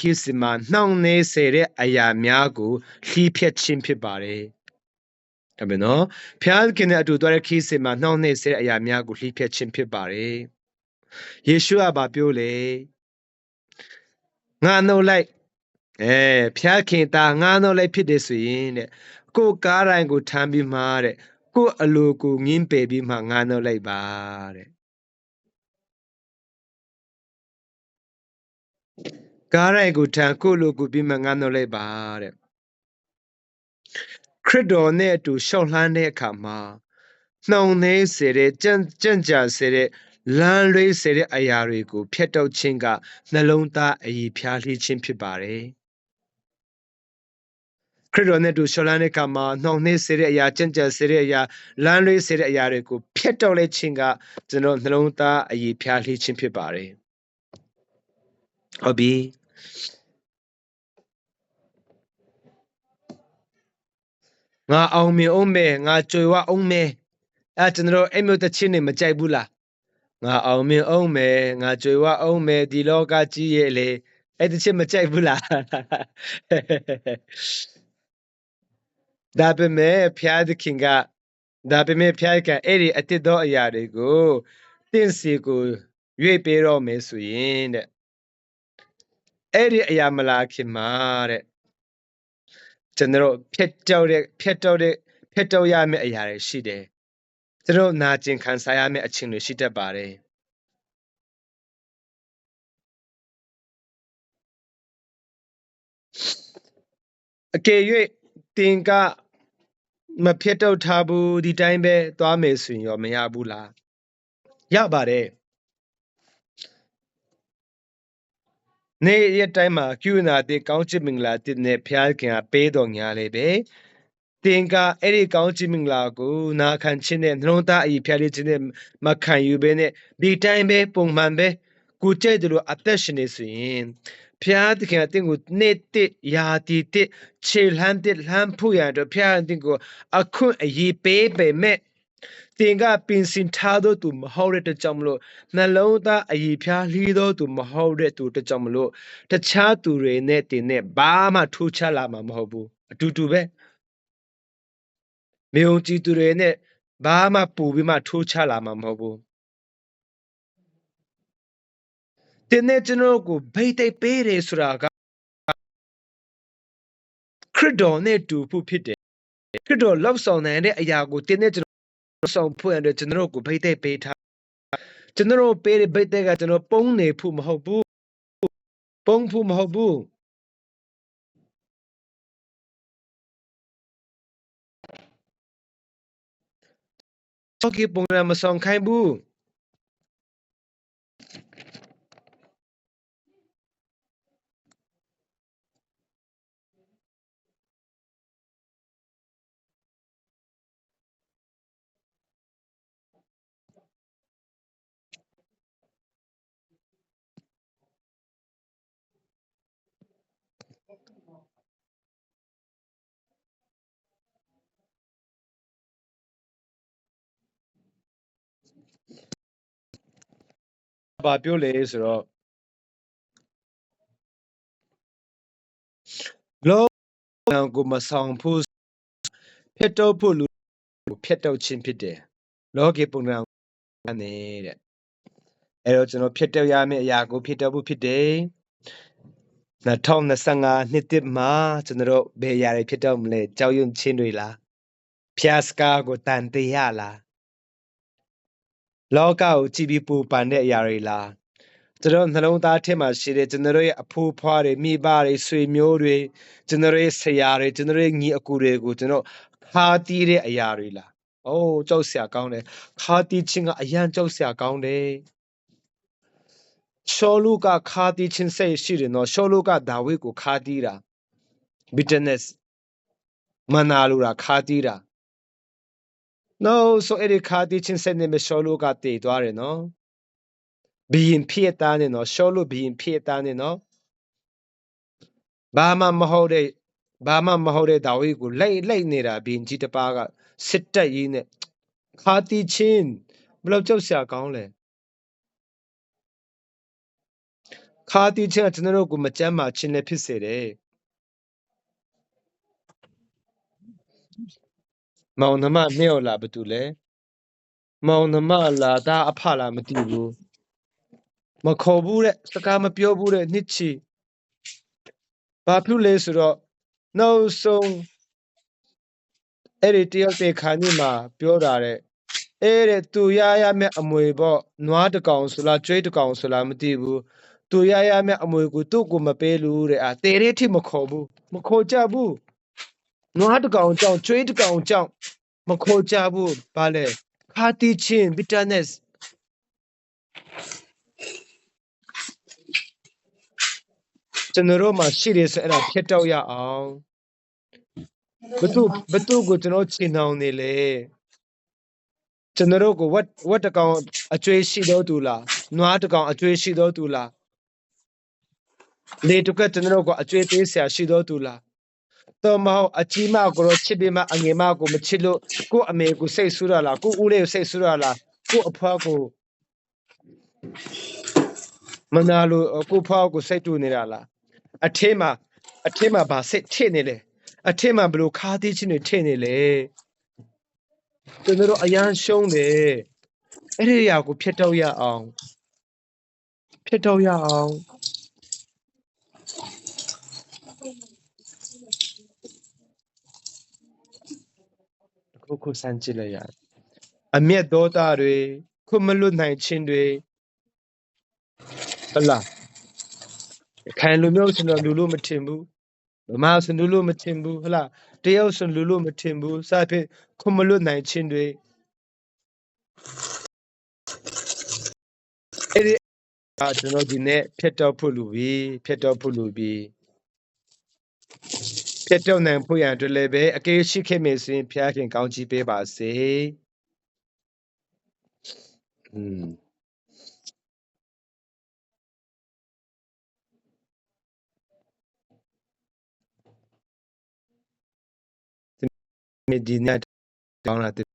ခိစမနှောင်းနေစေတဲ့အရာများကိုလှီးဖြတ်ခြင်းဖြစ်ပါတယ်။ဒါပဲနော်။ဖျားသခင်နဲ့အတူသွားတဲ့ခိစမနှောင်းနေစေတဲ့အရာများကိုလှီးဖြတ်ခြင်းဖြစ်ပါတယ်။ယေရှုကဘာပြောလဲ။ငါနှုတ်လိုက်ဖျားခင်တာငါနှုတ်လိုက်ဖြစ်တယ်ဆိုရင်တဲ့ကိုကားတိုင်းကိုထမ်းပြီးမှတဲ့ကိုအလိုကိုငင်းပယ်ပြီးမှငါနှုတ်လိုက်ပါတဲ့ကားတိုင်းကိုထမ်းကိုလိုကိုပြီးမှငါနှုတ်လိုက်ပါတဲ့ခရစ်တော်နဲ့အတူရှောက်လှမ်းတဲ့အခါမှာနှောင်နှဲစေတဲ့ကြံ့ကြာစေတဲ့လမ်းလွေးစေတဲ့အရာတွေကိုဖျက်တောက်ခြင်းကနှလုံးသားအည်ဖြားလှီးခြင်းဖြစ်ပါတယ်ခရစ်တော်နဲ့တူရှော်လန်းတဲ့အခါမှာနှောင့်နှေးစေတဲ့အရာကြံ့ကြာစေတဲ့အရာလမ်းလွေးစေတဲ့အရာတွေကိုဖျက်တောက်လိုက်ခြင်းကကျွန်တော်နှလုံးသားအည်ဖြားလှီးခြင်းဖြစ်ပါတယ်ဟုတ်ပြီငါအောင်မြင်အောင်မယ်ငါကြွယ်ဝအောင်မယ်ကျွန်တော်အဲ့မျိုးတခြင်းနဲ့မကြိုက်ဘူးလားငါအောင်မြင်အောင်မယ်ငါကြွယ်ဝအောင်မယ်ဒီလောကကြီးရဲ့လေအဲ့တခြင်းမကြိုက်ဘူးလားဒါပေမဲ့ဖျားသခင်ကဒါပေမဲ့ဖျားကအဲ့ဒီအတစ်သောအရာတွေကိုတင့်စီကိုရွေ့ပေးတော့မယ်ဆိုရင်တဲ့အဲ့ဒီအရာမလာခင်မှာတဲ့ကျွန်တော်ဖျက်တောက်ရမယ့်အရာတွေရှိတယ်ကျွန်တော်နာကျင်ခံစားရမယ့်အခြင်းတွေရှိတတ်ပါတယ်အကယ်၍တင်ကမဖျက်တောက်ထားဘူးဒီတိုင်းပဲသွားမယ်ဆိုရင်ရောမရဘူးလားရပါတယ်နေ့ရက်တိုင်းမှာကျူနာတဲ့ကောင်းချစ်မင်္ဂလာတဲ့နဲ့ဖျားခင်ကပေးတော်ညာလေပဲတင်ကအဲ့ဒီကောင်းချစ်မင်္ဂလာကိုနာခံခြင်းနဲ့နှလုံးသားအည်ဖျားလေးခြင်းနဲ့မခံယူဘဲနဲ့ဒီတိုင်းပဲပုံမှန်ပဲကိုကြိုက်တယ်လို့အသက်ရှင်နေဆိုရင်ဖျားသခင်အတင်းကိုနေ့တစ်ရာတီတစ်ခြေလှမ်းတစ်လှမ်းဖို့ရတော့ဖျားအတင်းကိုအခုအည်ပေးပေမဲ့တင်ကပင်စင်ထားတော့သူမဟုတ်တဲ့ကြောင့်မလို့နှလုံးသားအည်ဖျားလှီးတော့သူမဟုတ်တဲ့သူတကြောင့်မလို့တခြားသူတွေနဲ့တင်နဲ့ဘာမှထူးခြားလာမှာမဟုတ်ဘူးအတူတူပဲမယုံကြည်သူတွေနဲ့ဘာမှပူပြီးမှထိုးချလာမှာမဟုတ်ဘူးတင်းနဲ့ကျွန်တော်ကိုဗိတ်သိပ်ပေးတယ်ဆိုတာကခရစ်တော်နဲ့တူဖို့ဖြစ်တယ်ခရစ်တော်လောက်ဆောင်နိုင်တဲ့အရာကိုတင်းနဲ့ကျွန်တော်ဆောင်ဖို့ရတဲ့ကျွန်တော်ကိုဗိတ်သိပ်ပေးထားကျွန်တော်ပေးတဲ့ဗိတ်သိပ်ကကျွန်တော်ပုံနေဖို့မဟုတ်ဘူးပုံဖို့မဟုတ်ဘူးဆောက်ကပုံရမဆောင်ခိုင်းဘူးဘာပြောလဲဆိုတော့လောကကိုမဆောင်ဖို့ဖျက်တော့ဖို့လူကိုဖျက်တော့ခြင်းဖြစ်တယ်လောကပုံရနေတဲ့အဲ့တော့ကျွန်တော်ဖျက်တော့ရမယ့်အရာကိုဖျက်တော့ဖို့ဖြစ်တယ်2025နှစ်တစ်မှာကျွန်တော်ဘယ်ရာတွေဖြစ်တော့မလဲကြောက်ရွံ့ခြင်းတွေလားဖျားစကားကိုတန်တရားလားလောကကိုကြည်ပြီးပူပန်တဲ့အရာတွေလားကျွန်တော်နှလုံးသားထဲမှာရှိတဲ့ကျွန်တော်ရဲ့အဖိုးဖွားတွေမိဘတွေဆွေမျိုးတွေကျွန်တော်ရဲ့ဆရာတွေကျွန်တော်ရဲ့ညီအကိုတွေကိုကျွန်တော်ခါတီးတဲ့အရာတွေလားအိုးကြောက်စရာကောင်းတယ်ခါတီးခြင်းကအရန်ကြောက်စရာကောင်းတယ်ရှောလုကခါတီးခြင်းစိတ်ရှိတယ်နော်ရှောလုကဒါဝိဒ်ကိုခါတီးတာ bitterness မနာလိုတာခါတီးတာ no ဆိုအဲ့ဒီခါတီးခြင်းစိတ်နဲ့ရှောလုကတည်သွားတယ်နော်ဘီရင်ဖြစ်တာနဲ့နော်ရှောလုဘီရင်ဖြစ်တာနဲ့နော်ဘာမှမဟုတ်တဲ့ဒါဝိဒ်ကိုလိုက်နေတာဘီရင်ကြီးတစ်ပါးကစစ်တက်ရေးနဲ့ခါတီးခြင်းဘယ်လောက်ကြောက်စရာကောင်းလဲ ခါတီချင်းကကျွန်တော်တို့ကိုမကြမ်းမာခြင်းနဲ့ဖြစ်စေတယ်မောင်နှမနှစ်ယောက်လားဘာတူလဲမောင်နှမလားဒါအဖလားမသိဘူးမခေါ်ဘူးတဲ့စကားမပြောဘူးတဲ့နှစ်ချီဘာဖြစ်လဲဆိုတော့နောက်ဆုံးအဲ့ဒီတယောက်တဲ့ခါနေမှာပြောတာတဲ့အဲ့တဲ့သူရရမယ့်အမွေပေါ့နွားတကောင်ဆိုလားကျွေးတကောင်ဆိုလားမသိဘူးသူရရမယ့်အမွေကိုသူ့ကိုမပေးလို့တဲ့တေးတဲ့အထိမခေါ်ဘူးမခေါ်ကြဘူးနွားတကောင်ကြောင့်ကျွေးတကောင်ကြောင့်မခေါ်ကြဘူးဘာလဲခါတီချင်း bitterness ကျွန်တော်တို့မှာရှိတယ်ဆိုအဲ့ဒါဖြတ်တောက်ရအောင်ဘသူကိုကျွန်တော်ချင်အောင်နေလေကျွန်တော်တို့ကိုဝတ်တကောင်အကျွေးရှိတော့သူလားနွားတကောင်အကျွေးရှိတော့သူလားလေတကကျွန်တော်တို့ကိုအကျွေးပေးဆရာရှိတော့သူလားတော့မဟုတ်အကြီးမကိုတော့ချစ်ပြီးမှအငယ်မကိုမချစ်လို့ကို့အမေကိုစိတ်ဆူရလားကို့ဦးလေးကိုစိတ်ဆူရလားကို့အဖွားကိုမနာလို့ကို့ဖွားကိုစိတ်တူနေတာလားအထင်းမှာဗာစိတ်ထစ်နေလေအထင်းမှာဘလို့ခါးသေးချင်းတွေထစ်နေလေကျွန်တော်တို့အရန်ရှုံးတယ်အဲ့ဒီအရာကိုဖျက်တော့ရအောင်ခုစမ်းကြည့်လိုက်ရအမျက်ဒေါသတွေခုမလွတ်နိုင်ခြင်းတွေဟလာခံလူမျိုးစင်လူလို့မထင်ဘူးဗမာစင်လူလို့မထင်ဘူးဟလာတယောက်စင်လူလို့မထင်ဘူးစသဖြင့်ခုမလွတ်နိုင်ခြင်းတွေအဲ့ဒီကျွန်တော်ဒီနေ့ဖျက်တော့ဖို့လူပြီဖျက်တော့နိုင်ဖို့ရန်အတွက်လည်းပဲအကယ်ရှိခဲ့မယ်ဆိုရင်ဖျားခင်ကောင်းချီးပေးပါစေဒီနေ့တောင်းလာတဲ့